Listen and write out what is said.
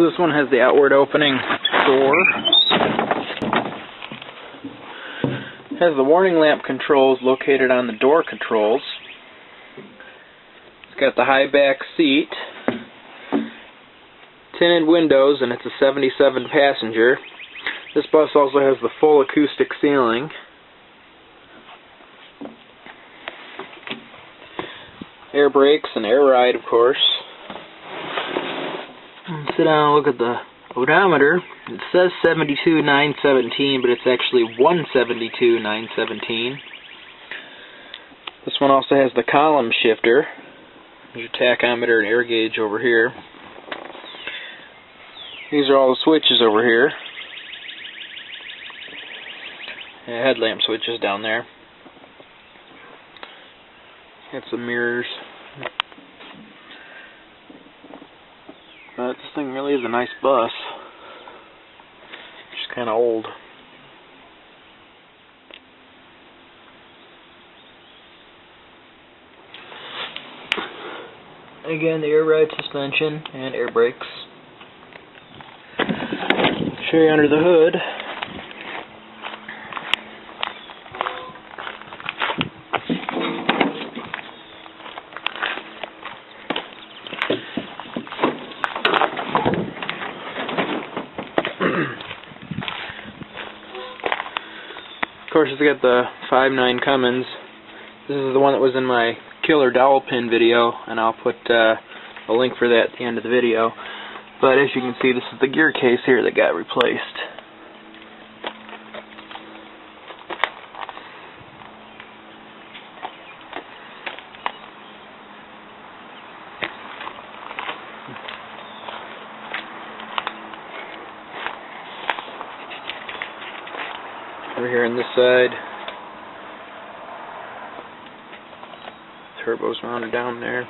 So this one has the outward opening door. It has the warning lamp controls located on the door controls. It's got the high back seat, tinted windows, and it's a 77 passenger. This bus also has the full acoustic ceiling. Air brakes and air ride, of course. Sit down and look at the odometer. It says 72,917, but it's actually 172,917. This one also has the column shifter. There's your tachometer and air gauge over here. These are all the switches over here. And headlamp switches down there. Got some mirrors. But this thing really is a nice bus. Just kind of old. Again, the air ride suspension and air brakes. Show you under the hood. Of course, it's got the 5.9 Cummins. This is the one that was in my killer dowel pin video, and I'll put a link for that at the end of the video. But as you can see, this is the gear case here that got replaced. Over here on this side, turbo's mounted down there.